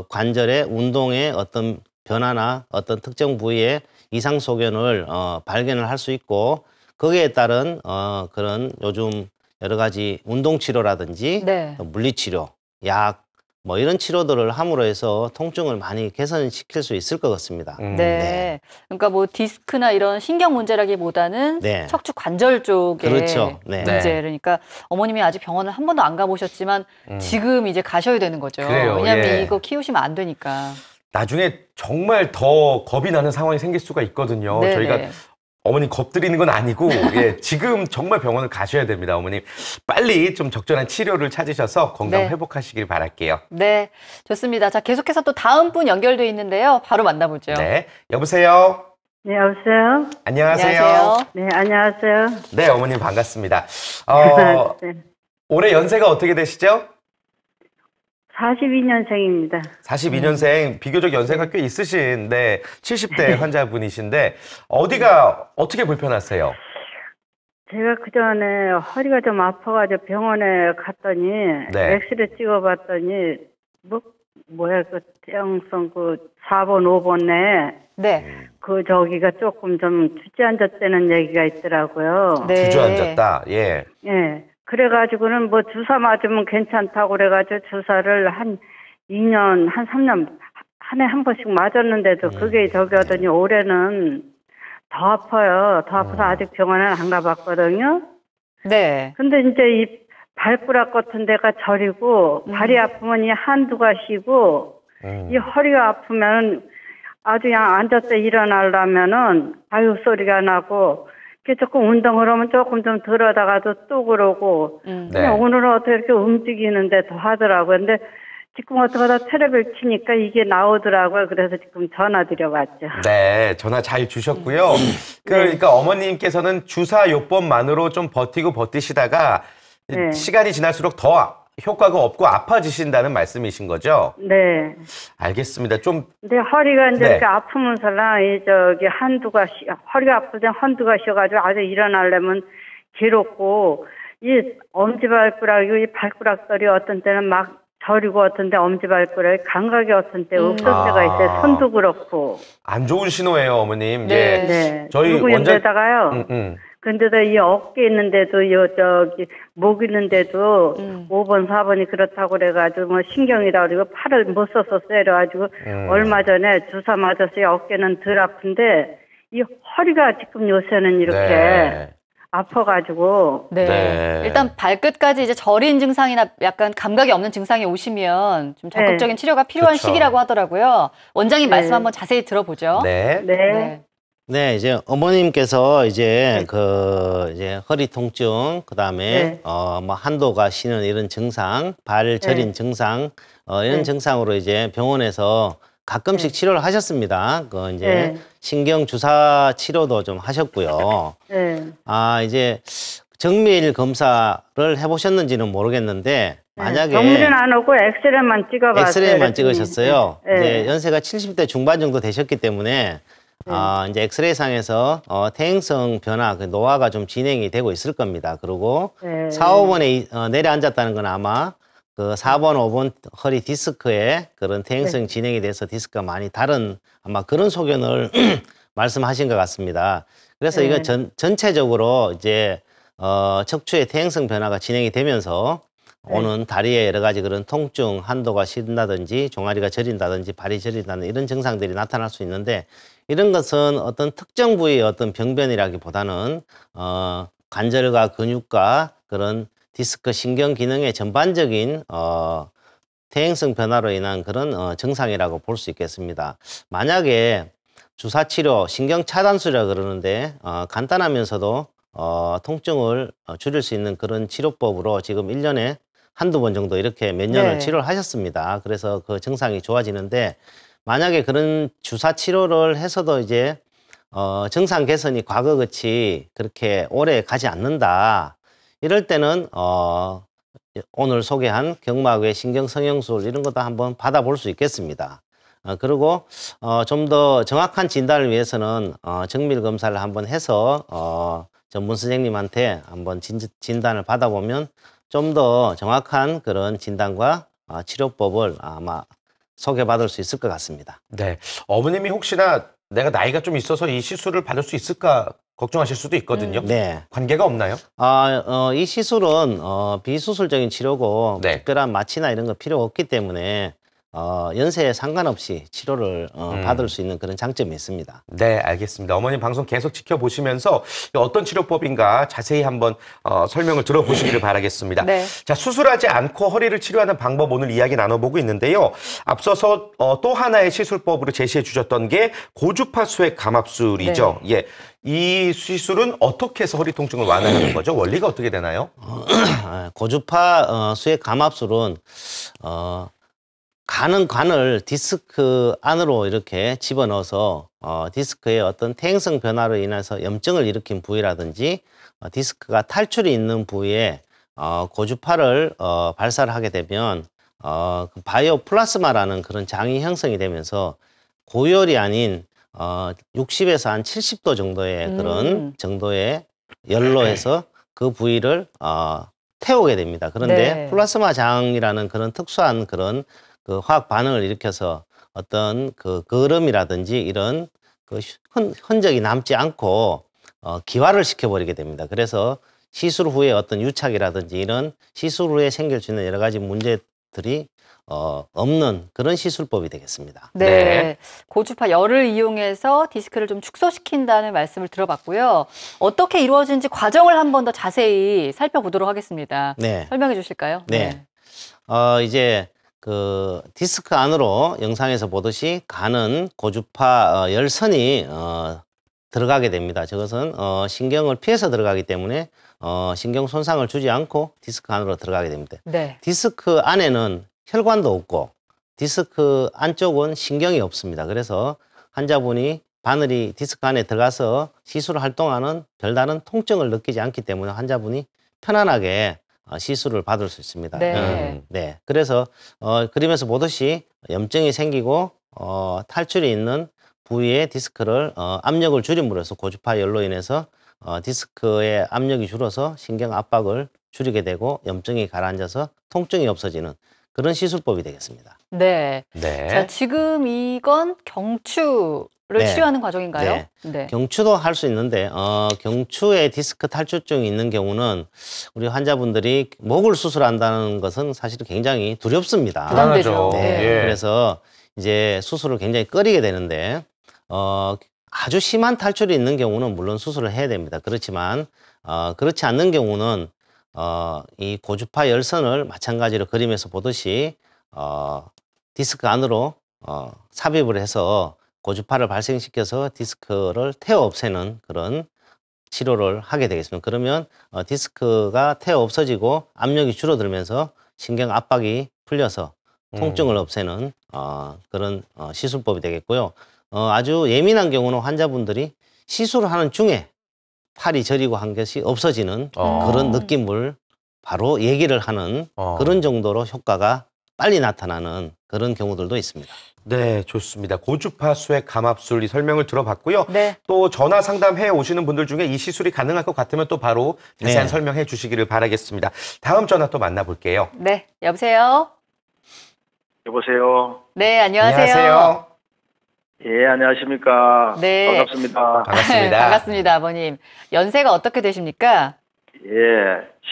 Speaker 3: 관절의 운동의 어떤 변화나 어떤 특정 부위의 이상 소견을 발견을 할 수 있고 거기에 따른 그런 요즘 여러 가지 운동 치료라든지
Speaker 2: 네.
Speaker 3: 물리 치료, 약 뭐 이런 치료들을 함으로 해서 통증을 많이 개선시킬 수 있을 것 같습니다.
Speaker 2: 네. 그러니까 뭐 디스크나 이런 신경 문제라기보다는
Speaker 3: 네.
Speaker 2: 척추 관절 쪽의
Speaker 3: 그렇죠. 네.
Speaker 2: 문제.
Speaker 1: 네.
Speaker 2: 그러니까 어머님이 아직 병원을 한 번도 안 가보셨지만 지금 이제 가셔야 되는 거죠.
Speaker 1: 그래요.
Speaker 2: 왜냐하면
Speaker 1: 예.
Speaker 2: 이거 키우시면 안 되니까.
Speaker 1: 나중에 정말 더 겁이 나는 상황이 생길 수가 있거든요.
Speaker 2: 네네.
Speaker 1: 저희가 어머니 겁드리는 건 아니고 예, 지금 정말 병원을 가셔야 됩니다. 어머님 빨리 좀 적절한 치료를 찾으셔서 건강
Speaker 2: 네.
Speaker 1: 회복하시길 바랄게요.
Speaker 2: 네, 좋습니다. 자, 계속해서 또 다음 분 연결돼 있는데요. 바로 만나보죠.
Speaker 1: 네, 여보세요.
Speaker 5: 네, 여보세요?
Speaker 1: 안녕하세요.
Speaker 5: 네, 안녕하세요.
Speaker 1: 네, 어머님 반갑습니다.
Speaker 5: 네.
Speaker 1: 올해 연세가 어떻게 되시죠?
Speaker 5: 42년생입니다.
Speaker 1: 42년생, 비교적 연세가 꽤 있으신, 네, 70대 환자분이신데, 어디가 어떻게 불편하세요?
Speaker 5: 제가 그 전에 허리가 좀 아파가지고 병원에 갔더니,
Speaker 1: 네.
Speaker 5: 엑스레이 찍어봤더니, 뭐야, 그 태형성 그 4번, 5번에,
Speaker 2: 네.
Speaker 5: 그 저기가 조금 좀 주저앉았다는 얘기가 있더라고요.
Speaker 2: 네.
Speaker 1: 주저앉았다, 예.
Speaker 5: 예. 그래가지고는 뭐 주사 맞으면 괜찮다고 그래가지고 주사를 한 2년, 한 3년, 한 해 한 번씩 맞았는데도 그게 저기 하더니 올해는 더 아파요. 더 아파서 아직 병원에 안 가봤거든요.
Speaker 2: 네.
Speaker 5: 근데 이제 이 발가락 같은 데가 저리고 발이 아프면 이 한두가 쉬고 이 허리가 아프면 아주 그냥 앉아서 일어나려면은 아유 소리가 나고 조금 운동을 하면 조금 좀 들어다가도 또 그러고
Speaker 1: 네.
Speaker 5: 그냥 오늘은 어떻게 이렇게 움직이는데 더 하더라고요. 근데 지금 어떻게 하다 테레비를 치니까 이게 나오더라고요. 그래서 지금 전화 드려봤죠.
Speaker 1: 네, 전화 잘 주셨고요. 그러니까 어머님께서는 주사 요법만으로 좀 버티시다가
Speaker 5: 네.
Speaker 1: 시간이 지날수록 더 효과가 없고 아파지신다는 말씀이신 거죠?
Speaker 5: 네.
Speaker 1: 알겠습니다. 좀
Speaker 5: 근데 허리가 이제
Speaker 1: 네.
Speaker 5: 이렇게 아프면서랑 이 저기 허리가 아프지 한두가 쉬어가지고 아주 일어나려면 괴롭고 이 엄지발가락이 이 발가락들이 어떤 때는 막 저리고 어떤 때 엄지발가락이 감각이 어떤 때 없을 때가 있어요. 손도 그렇고.
Speaker 1: 안 좋은 신호예요, 어머님.
Speaker 2: 네.
Speaker 1: 예.
Speaker 5: 네.
Speaker 1: 저희
Speaker 5: 그리고
Speaker 1: 원장-
Speaker 5: 여기다가요. 근데도 이 어깨 있는데도 저기 목 있는데도 5번 4번이 그렇다고 그래가지고 뭐 신경이라 그러고 팔을 못 써서 세려가지고 얼마 전에 주사 맞았어요. 어깨는 덜 아픈데 이 허리가 지금 요새는 이렇게
Speaker 1: 네.
Speaker 5: 아파가지고
Speaker 2: 네.
Speaker 1: 네.
Speaker 2: 일단 발끝까지 이제 저린 증상이나 약간 감각이 없는 증상이 오시면 좀 적극적인 치료가 필요한
Speaker 1: 그쵸.
Speaker 2: 시기라고 하더라고요. 원장님
Speaker 5: 네.
Speaker 2: 말씀 한번 자세히 들어보죠.
Speaker 1: 네.
Speaker 5: 네.
Speaker 2: 네.
Speaker 3: 네, 이제 어머님께서 이제 이제 허리 통증, 그다음에
Speaker 5: 네.
Speaker 3: 뭐 한도가 쉬는 이런 증상, 발 저린
Speaker 5: 네.
Speaker 3: 증상, 이런
Speaker 5: 네.
Speaker 3: 증상으로 이제 병원에서 가끔씩 치료를 하셨습니다. 그 이제
Speaker 5: 네.
Speaker 3: 신경 주사 치료도 좀 하셨고요.
Speaker 5: 네.
Speaker 3: 이제 정밀 검사를 해보셨는지는 모르겠는데 만약에
Speaker 5: 정밀은 안 오고 엑스레이만 찍어봤어요.
Speaker 3: 엑스레이만
Speaker 5: 그랬더니.
Speaker 3: 찍으셨어요.
Speaker 5: 네.
Speaker 3: 이제 연세가 70대 중반 정도 되셨기 때문에 이제 엑스레이 상에서 퇴행성 변화, 그 노화가 좀 진행이 되고 있을 겁니다. 그리고
Speaker 5: 네.
Speaker 3: 4, 5번에 내려앉았다는 건 아마 그 4번, 5번 허리 디스크에 그런 퇴행성 진행이 돼서 디스크가 많이 다른 아마 그런 소견을 말씀하신 것 같습니다. 그래서
Speaker 5: 네.
Speaker 3: 이건 전체적으로 이제 척추의 퇴행성 변화가 진행이 되면서 오는 다리에 여러 가지 그런 통증, 한도가 쉰다든지 종아리가 저린다든지 발이 저린다는 이런 증상들이 나타날 수 있는데 이런 것은 어떤 특정 부위의 어떤 병변이라기보다는 관절과 근육과 그런 디스크 신경 기능의 전반적인 퇴행성 변화로 인한 그런 증상이라고 볼 수 있겠습니다. 만약에 주사 치료, 신경 차단술이라 그러는데 간단하면서도 통증을 줄일 수 있는 그런 치료법으로 지금 1년에 한두 번 정도 이렇게 몇 년을
Speaker 2: 네.
Speaker 3: 치료를 하셨습니다. 그래서 그 증상이 좋아지는데 만약에 그런 주사 치료를 해서도 이제 증상 개선이 과거같이 그렇게 오래 가지 않는다. 이럴 때는 오늘 소개한 경막외 신경성형술 이런 것도 한번 받아볼 수 있겠습니다. 그리고 좀 더 정확한 진단을 위해서는 정밀 검사를 한번 해서 전문 선생님한테 한번 진단을 받아보면 좀 더 정확한 그런 진단과 치료법을 아마 소개받을 수 있을 것 같습니다.
Speaker 1: 네. 어머님이 혹시나 내가 나이가 좀 있어서 이 시술을 받을 수 있을까 걱정하실 수도 있거든요.
Speaker 3: 네.
Speaker 1: 관계가 없나요?
Speaker 3: 이 시술은 비수술적인 치료고
Speaker 1: 네.
Speaker 3: 특별한 마취나 이런 거 필요 없기 때문에 연세에 상관없이 치료를 받을 수 있는 그런 장점이 있습니다.
Speaker 1: 네, 알겠습니다. 어머님 방송 계속 지켜보시면서 어떤 치료법인가 자세히 한번 설명을 들어보시기를 바라겠습니다.
Speaker 2: 네.
Speaker 1: 자, 수술하지 않고 허리를 치료하는 방법 오늘 이야기 나눠보고 있는데요. 앞서서 또 하나의 시술법으로 제시해 주셨던 게 고주파 수액 감압술이죠. 예. 이 시술은 어떻게 해서 허리 통증을 완화하는 거죠? 원리가 어떻게 되나요?
Speaker 3: 고주파 수액 감압술은 가는 관을 디스크 안으로 이렇게 집어넣어서 디스크의 어떤 퇴행성 변화로 인해서 염증을 일으킨 부위라든지 디스크가 탈출이 있는 부위에 고주파를 발사를 하게 되면 그 바이오 플라스마라는 그런 장이 형성이 되면서 고열이 아닌 60에서 한 70도 정도의 그런 정도의 열로 해서 그 부위를 태우게 됩니다. 그런데
Speaker 2: 네.
Speaker 3: 플라스마 장이라는 그런 특수한 그런 그 화학 반응을 일으켜서 어떤 그 거름이라든지 이런 그 흔적이 남지 않고 기화를 시켜버리게 됩니다. 그래서 시술 후에 어떤 유착이라든지 이런 시술 후에 생길 수 있는 여러 가지 문제들이 없는 그런 시술법이 되겠습니다.
Speaker 2: 네.
Speaker 1: 네.
Speaker 2: 고주파 열을 이용해서 디스크를 좀 축소시킨다는 말씀을 들어봤고요. 어떻게 이루어지는지 과정을 한 번 더 자세히 살펴보도록 하겠습니다.
Speaker 3: 네.
Speaker 2: 설명해 주실까요?
Speaker 3: 네. 이제 그 디스크 안으로 영상에서 보듯이 가는 고주파 열선이 들어가게 됩니다. 저것은 신경을 피해서 들어가기 때문에 신경 손상을 주지 않고 디스크 안으로 들어가게 됩니다.
Speaker 2: 네.
Speaker 3: 디스크 안에는 혈관도 없고 디스크 안쪽은 신경이 없습니다. 그래서 환자분이 바늘이 디스크 안에 들어가서 시술을 할 동안은 별다른 통증을 느끼지 않기 때문에 환자분이 편안하게 시술을 받을 수 있습니다.
Speaker 2: 네.
Speaker 3: 네. 그래서 그림에서 보듯이 염증이 생기고 탈출이 있는 부위의 디스크를 압력을 줄임으로써 고주파 열로 인해서 디스크의 압력이 줄어서 신경 압박을 줄이게 되고 염증이 가라앉아서 통증이 없어지는 그런 시술법이 되겠습니다.
Speaker 2: 네.
Speaker 1: 네.
Speaker 2: 자, 지금 이건 경추를
Speaker 3: 네.
Speaker 2: 치료하는 과정인가요?
Speaker 3: 네.
Speaker 2: 네.
Speaker 3: 경추도 할 수 있는데 경추에 디스크 탈출증이 있는 경우는 우리 환자분들이 목을 수술한다는 것은 사실 굉장히 두렵습니다.
Speaker 2: 부담되죠.
Speaker 3: 네.
Speaker 1: 예.
Speaker 3: 그래서 이제 수술을 굉장히 꺼리게 되는데 아주 심한 탈출이 있는 경우는 물론 수술을 해야 됩니다. 그렇지만 그렇지 않는 경우는 이 고주파 열선을 마찬가지로 그림에서 보듯이 디스크 안으로 삽입을 해서 고주파를 발생시켜서 디스크를 태워 없애는 그런 치료를 하게 되겠습니다. 그러면 디스크가 태워 없어지고 압력이 줄어들면서 신경 압박이 풀려서 통증을 없애는 그런 시술법이 되겠고요. 아주 예민한 경우는 환자분들이 시술을 하는 중에 팔이 저리고 한 것이 없어지는 그런 느낌을 바로 얘기를 하는 그런 정도로 효과가 빨리 나타나는 그런 경우들도 있습니다.
Speaker 1: 네, 좋습니다. 고주파 수액 감압술 이 설명을 들어봤고요.
Speaker 2: 네.
Speaker 1: 또 전화 상담해 오시는 분들 중에 이 시술이 가능할 것 같으면 또 바로 자세한
Speaker 3: 네.
Speaker 1: 설명해 주시기를 바라겠습니다. 다음 전화 또 만나볼게요.
Speaker 2: 네. 여보세요?
Speaker 4: 여보세요.
Speaker 2: 네, 안녕하세요.
Speaker 4: 예, 안녕하십니까.
Speaker 2: 네.
Speaker 4: 반갑습니다.
Speaker 1: 반갑습니다.
Speaker 2: 반갑습니다, 아버님. 연세가 어떻게 되십니까?
Speaker 4: 예,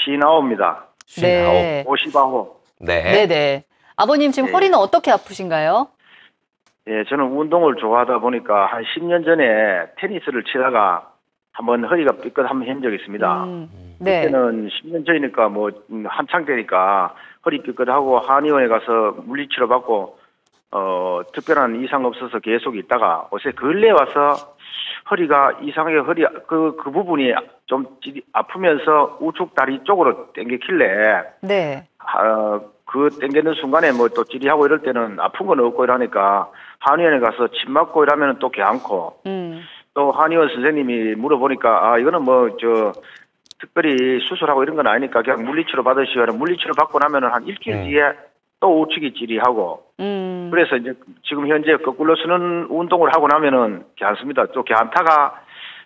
Speaker 4: 시나오입니다.
Speaker 2: 네.
Speaker 4: 55호.
Speaker 1: 네.
Speaker 2: 네네. 아버님 지금
Speaker 4: 네.
Speaker 2: 허리는 어떻게 아프신가요?
Speaker 4: 예, 저는 운동을 좋아하다 보니까 한 10년 전에 테니스를 치다가 한번 허리가 삐끗 한번 한 적이 있습니다.
Speaker 2: 네.
Speaker 4: 그때는 10년 전이니까 뭐 한창 때니까 허리 삐끗하고 한의원에 가서 물리치료 받고 특별한 이상 없어서 계속 있다가 어제 근래에 와서 허리가 이상하게 그 부분이 좀 아프면서 우측 다리 쪽으로 당기길래
Speaker 2: 네.
Speaker 4: 그 당기는 순간에 뭐 또 찌리하고 이럴 때는 아픈 건 없고 이러니까 한의원에 가서 침 맞고 이러면 또 괜찮고 또 한의원 선생님이 물어보니까 이거는 뭐 특별히 수술하고 이런 건 아니니까 그냥 물리치료 받으시오. 물리치료 받고 나면은 한 일주일 뒤에 또 우측이 찌리하고 그래서 이제 지금 현재 거꾸로 서는 운동을 하고 나면은 괜찮습니다. 또 괜찮다가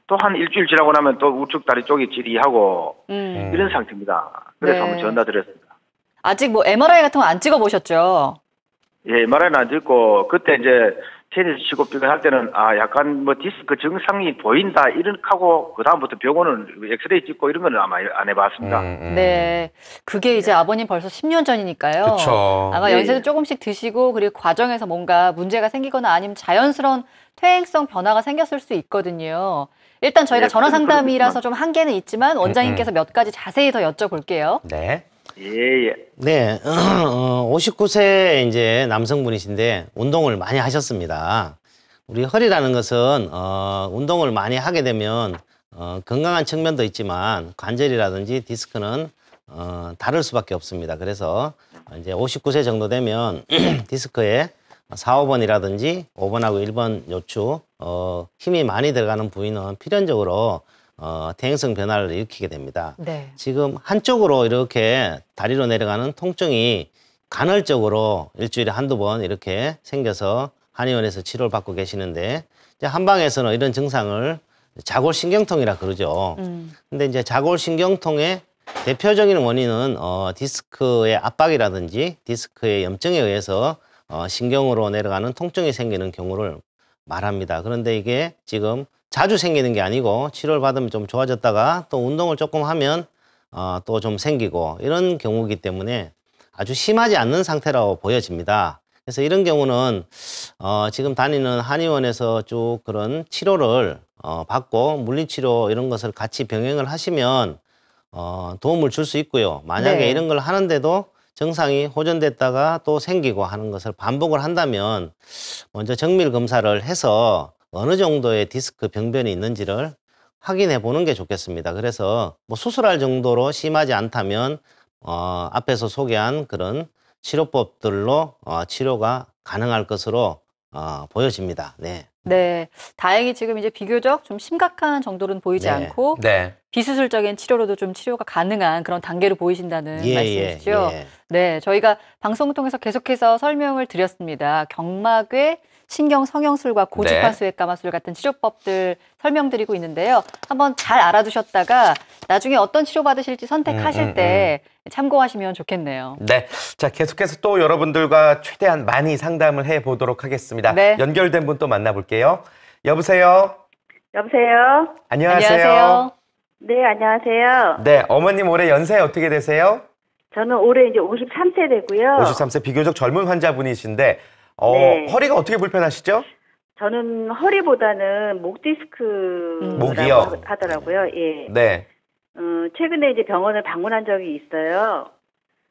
Speaker 4: 또 한 일주일 지나고 나면 또 우측 다리 쪽이 찌리하고 이런 상태입니다. 그래서
Speaker 2: 네.
Speaker 4: 한번 전화드렸습니다.
Speaker 2: 아직 뭐 MRI 같은 거 안 찍어보셨죠?
Speaker 4: 예, MRI는 안 찍고 그때 이제 테니스 치고 할 때는 약간 뭐 디스크 증상이 보인다 이런 하고 그 다음부터 병원은 엑스레이 찍고 이런 거는 아마 안 해봤습니다.
Speaker 2: 네, 그게 이제 아버님 벌써 10년 전이니까요.
Speaker 1: 그쵸.
Speaker 2: 아마 연세도 조금씩 드시고 그리고 과정에서 뭔가 문제가 생기거나 아니면 자연스러운 퇴행성 변화가 생겼을 수 있거든요. 일단 저희가 전화 상담이라서 좀 한계는 있지만 원장님께서 몇 가지 자세히 더 여쭤볼게요.
Speaker 1: 네.
Speaker 4: 예.
Speaker 3: 네, 59세 이제 남성분이신데 운동을 많이 하셨습니다. 우리 허리라는 것은 운동을 많이 하게 되면 건강한 측면도 있지만 관절이라든지 디스크는 다를 수밖에 없습니다. 그래서 이제 59세 정도 되면 디스크에 4, 5번이라든지 5번하고 1번 요추 힘이 많이 들어가는 부위는 필연적으로 퇴행성 변화를 일으키게 됩니다.
Speaker 2: 네.
Speaker 3: 지금 한쪽으로 이렇게 다리로 내려가는 통증이 간헐적으로 일주일에 한두 번 이렇게 생겨서 한의원에서 치료를 받고 계시는데 이제 한방에서는 이런 증상을 자골신경통이라 그러죠. 근데 이제 자골신경통의 대표적인 원인은 디스크의 압박이라든지 디스크의 염증에 의해서 신경으로 내려가는 통증이 생기는 경우를 말합니다. 그런데 이게 지금 자주 생기는 게 아니고 치료를 받으면 좀 좋아졌다가 또 운동을 조금 하면 또 좀 생기고 이런 경우이기 때문에 아주 심하지 않는 상태라고 보여집니다. 그래서 이런 경우는 지금 다니는 한의원에서 쭉 그런 치료를 받고 물리치료 이런 것을 같이 병행을 하시면 도움을 줄 수 있고요. 만약에
Speaker 2: 네.
Speaker 3: 이런 걸 하는데도 증상이 호전됐다가 또 생기고 하는 것을 반복을 한다면 먼저 정밀 검사를 해서 어느 정도의 디스크 병변이 있는지를 확인해 보는 게 좋겠습니다. 그래서 뭐 수술할 정도로 심하지 않다면 앞에서 소개한 그런 치료법들로 치료가 가능할 것으로 보여집니다. 네.
Speaker 2: 네, 다행히 지금 이제 비교적 좀 심각한 정도로는 보이지
Speaker 3: 네.
Speaker 2: 않고
Speaker 1: 네.
Speaker 2: 비수술적인 치료로도 좀 치료가 가능한 그런 단계로 보이신다는 말씀이시죠?
Speaker 3: 예.
Speaker 2: 네, 저희가 방송을 통해서 계속해서 설명을 드렸습니다. 경막외 신경 성형술과 고주파
Speaker 1: 네.
Speaker 2: 수액 감아술 같은 치료법들 설명드리고 있는데요. 한번 잘 알아두셨다가 나중에 어떤 치료 받으실지 선택하실 때 참고하시면 좋겠네요.
Speaker 1: 네. 자, 계속해서 또 여러분들과 최대한 많이 상담을 해 보도록 하겠습니다.
Speaker 2: 네.
Speaker 1: 연결된 분 또 만나볼게요. 여보세요?
Speaker 5: 여보세요?
Speaker 1: 안녕하세요.
Speaker 5: 네, 안녕하세요.
Speaker 1: 네, 어머님 올해 연세 어떻게 되세요?
Speaker 5: 저는 올해 이제 53세 되고요.
Speaker 1: 53세 비교적 젊은 환자분이신데
Speaker 5: 네.
Speaker 1: 허리가 어떻게 불편하시죠?
Speaker 5: 저는 허리보다는 목 디스크라고
Speaker 1: 목이요?
Speaker 5: 하더라고요. 예.
Speaker 1: 네.
Speaker 5: 최근에 이제 병원을 방문한 적이 있어요.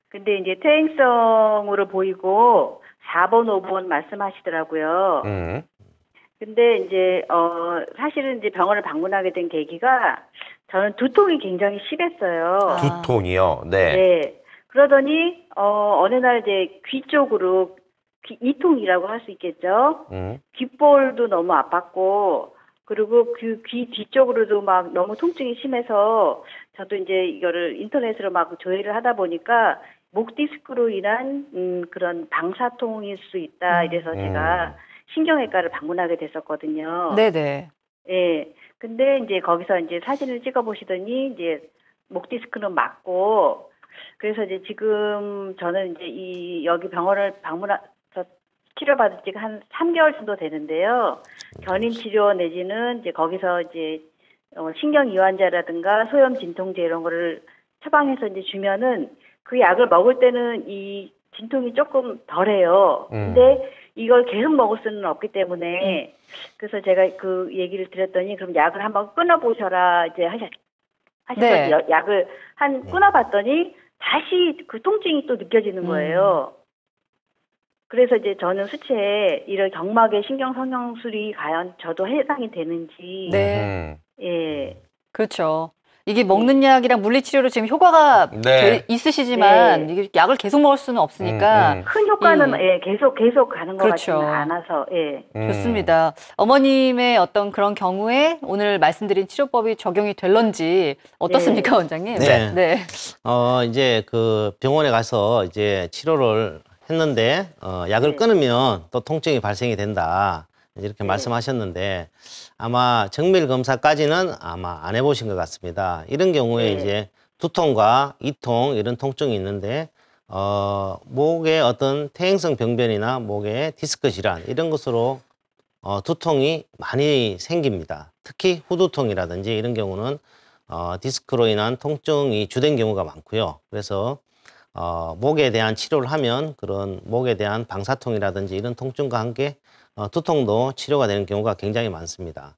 Speaker 5: 근데 이제 퇴행성으로 보이고 4번, 5번 말씀하시더라고요. 근데 이제 사실은 이제 병원을 방문하게 된 계기가 저는 두통이 굉장히 심했어요.
Speaker 1: 두통이요? 네.
Speaker 5: 네. 그러더니 어느 날 이제 귀 쪽으로 이통이라고 할 수 있겠죠. 귓볼도 너무 아팠고 그리고 그 귀 뒤쪽으로도 막 너무 통증이 심해서 저도 이제 이거를 인터넷으로 막 조회를 하다 보니까 목 디스크로 인한 그런 방사통일 수 있다 이래서 제가 신경외과를 방문하게 됐었거든요.
Speaker 2: 네네.
Speaker 5: 예. 근데 이제 거기서 이제 사진을 찍어 보시더니 이제 목 디스크는 맞고 그래서 이제 지금 저는 이제 여기 병원을 방문해서 치료받은 지가 한 3개월 정도 되는데요. 견인 치료 내지는 이제 거기서 이제 신경 이완제라든가 소염 진통제 이런 거를 처방해서 이제 주면은 그 약을 먹을 때는 이 진통이 조금 덜해요. 근데 이걸 계속 먹을 수는 없기 때문에 그래서 제가 그 얘기를 드렸더니 그럼 약을 한번 끊어보셔라 이제 하셔서
Speaker 2: 네.
Speaker 5: 약을 끊어봤더니 다시 그 통증이 또 느껴지는 거예요. 그래서 이제 저는 수치에 이런 경막의 신경 성형술이 과연 저도 해당이 되는지
Speaker 2: 네.
Speaker 5: 예.
Speaker 2: 그렇죠. 이게 먹는 약이랑 물리치료로 지금 효과가
Speaker 1: 네.
Speaker 2: 있으시지만 이게 약을 계속 먹을 수는 없으니까
Speaker 5: 큰 효과는 예, 계속 가는 것
Speaker 2: 그렇죠.
Speaker 5: 같지는 않아서 예.
Speaker 2: 좋습니다. 어머님의 어떤 그런 경우에 오늘 말씀드린 치료법이 적용이 될런지 어떻습니까, 원장님?
Speaker 3: 네.
Speaker 2: 네.
Speaker 3: 이제 그 병원에 가서 이제 치료를 했는데 약을 끊으면 또 통증이 발생이 된다. 이렇게 말씀하셨는데 아마 정밀 검사까지는 아마 안 해보신 것 같습니다. 이런 경우에 이제 두통과 이통 이런 통증이 있는데 목의 어떤 퇴행성 병변이나 목의 디스크 질환 이런 것으로 두통이 많이 생깁니다. 특히 후두통이라든지 이런 경우는 디스크로 인한 통증이 주된 경우가 많고요. 그래서 목에 대한 치료를 하면 그런 목에 대한 방사통이라든지 이런 통증과 함께 두통도 치료가 되는 경우가 굉장히 많습니다.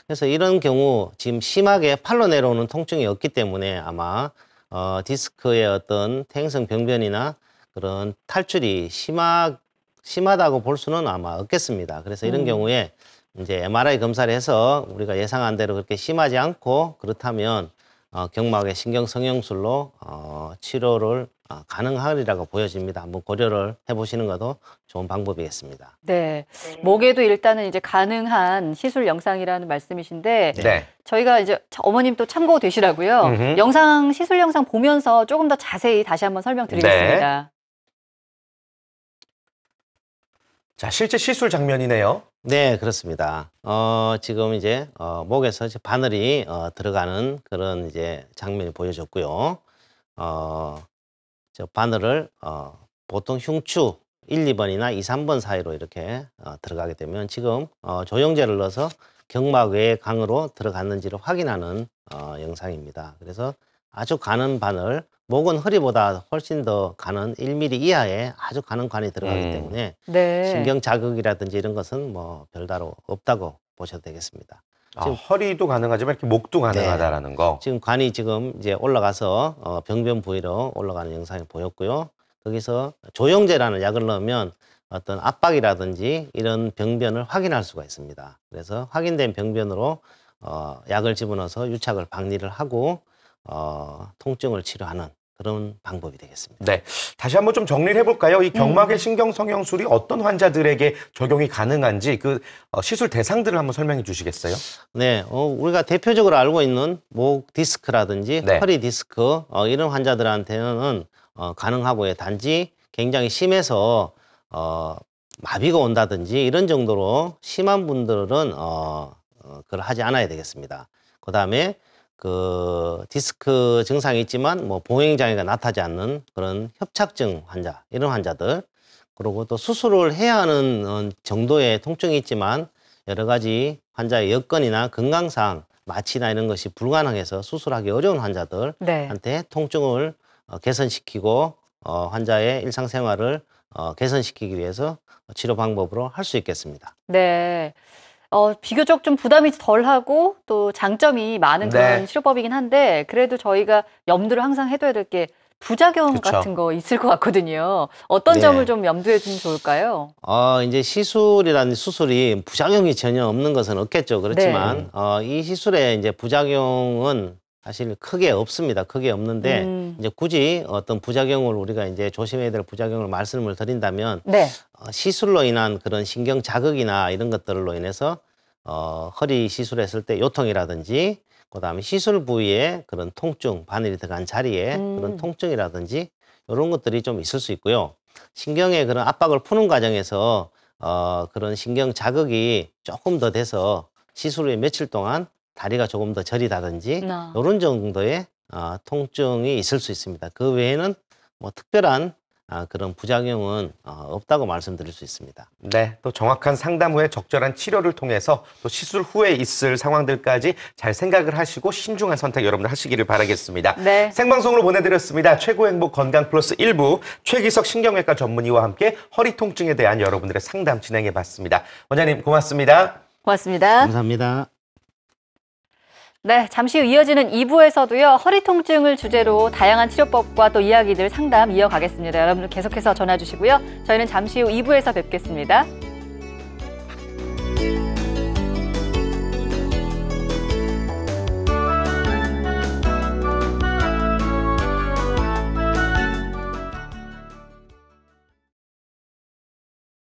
Speaker 3: 그래서 이런 경우 지금 심하게 팔로 내려오는 통증이 없기 때문에 아마 디스크의 어떤 퇴행성 병변이나 그런 탈출이 심하다고 볼 수는 아마 없겠습니다. 그래서 이런 경우에 이제 MRI 검사를 해서 우리가 예상한 대로 그렇게 심하지 않고 그렇다면 경막의 신경성형술로 치료를 가능하리라고 보여집니다. 한번 고려를 해보시는 것도 좋은 방법이겠습니다.
Speaker 2: 네. 목에도 일단은 이제 가능한 시술 영상이라는 말씀이신데
Speaker 1: 네.
Speaker 2: 저희가 이제 어머님 또 참고되시라고요. 영상, 시술 영상 보면서 조금 더 자세히 다시 한번 설명드리겠습니다.
Speaker 1: 네. 자, 실제 시술 장면이네요.
Speaker 3: 네, 그렇습니다. 지금 이제 목에서 이제 바늘이 들어가는 그런 이제 장면이 보여졌고요. 저 바늘을 보통 흉추 1, 2번이나 2, 3번 사이로 이렇게 들어가게 되면 지금 조영제를 넣어서 경막 외의 강으로 들어갔는지를 확인하는 영상입니다. 그래서 아주 가는 바늘, 목은 허리보다 훨씬 더 가는 1mm 이하의 아주 가는 관이 들어가기 때문에
Speaker 2: 네.
Speaker 3: 신경 자극이라든지 이런 것은 뭐 별다로 없다고 보셔도 되겠습니다.
Speaker 1: 지금 허리도 가능하지만 이렇게 목도 가능하다라는 거.
Speaker 3: 지금 관이 지금 이제 올라가서 병변 부위로 올라가는 영상이 보였고요. 거기서 조영제라는 약을 넣으면 어떤 압박이라든지 이런 병변을 확인할 수가 있습니다. 그래서 확인된 병변으로 약을 집어넣어서 유착을 박리를 하고 통증을 치료하는 그런 방법이 되겠습니다.
Speaker 1: 네, 다시 한번 좀 정리를 해볼까요? 이 경막의 신경성형술이 어떤 환자들에게 적용이 가능한지 그 시술 대상들을 한번 설명해 주시겠어요?
Speaker 3: 네, 우리가 대표적으로 알고 있는 목 디스크라든지
Speaker 1: 네.
Speaker 3: 허리 디스크 이런 환자들한테는 가능하고요. 단지 굉장히 심해서 마비가 온다든지 이런 정도로 심한 분들은 그걸 하지 않아야 되겠습니다. 그 다음에 그 디스크 증상이 있지만 뭐 봉행장애가 나타나지 않는 그런 협착증 환자 이런 환자들, 그리고 또 수술을 해야 하는 정도의 통증이 있지만 여러 가지 환자의 여건이나 건강상 마취나 이런 것이 불가능해서 수술하기 어려운 환자들한테 통증을 개선시키고 환자의 일상생활을 개선시키기 위해서 치료 방법으로 할 수 있겠습니다.
Speaker 2: 네. 비교적 좀 부담이 덜하고 또 장점이 많은 그런 치료법이긴 한데 그래도 저희가 염두를 항상 해둬야 될 게 부작용
Speaker 1: 그쵸.
Speaker 2: 같은 거 있을 것 같거든요. 어떤 점을 좀 염두에 두면 좋을까요?
Speaker 3: 이제 시술이라는 수술이 부작용이 전혀 없는 것은 없겠죠. 그렇지만 이 시술의 이제 부작용은 사실 크게 없습니다. 크게 없는데 이제 굳이 어떤 부작용을 우리가 이제 조심해야 될 부작용을 말씀을 드린다면 시술로 인한 그런 신경 자극이나 이런 것들로 인해서 허리 시술했을 때 요통이라든지 그다음에 시술 부위에 그런 통증, 바늘이 들어간 자리에 그런 통증이라든지 이런 것들이 좀 있을 수 있고요. 신경의 그런 압박을 푸는 과정에서 그런 신경 자극이 조금 더 돼서 시술 후에 며칠 동안 다리가 조금 더 저리다든지 이런 정도의 통증이 있을 수 있습니다. 그 외에는 뭐 특별한 그런 부작용은 없다고 말씀드릴 수 있습니다.
Speaker 1: 네, 또 정확한 상담 후에 적절한 치료를 통해서 또 시술 후에 있을 상황들까지 잘 생각을 하시고 신중한 선택 여러분들 하시기를 바라겠습니다.
Speaker 2: 네.
Speaker 1: 생방송으로 보내드렸습니다. 최고의 행복 건강 플러스 1부 최기석 신경외과 전문의와 함께 허리 통증에 대한 여러분들의 상담 진행해봤습니다. 원장님 고맙습니다.
Speaker 2: 고맙습니다.
Speaker 3: 감사합니다.
Speaker 2: 네, 잠시 후 이어지는 2부에서도요. 허리 통증을 주제로 다양한 치료법과 또 이야기들 상담 이어가겠습니다. 여러분들 계속해서 전화 주시고요. 저희는 잠시 후 2부에서 뵙겠습니다.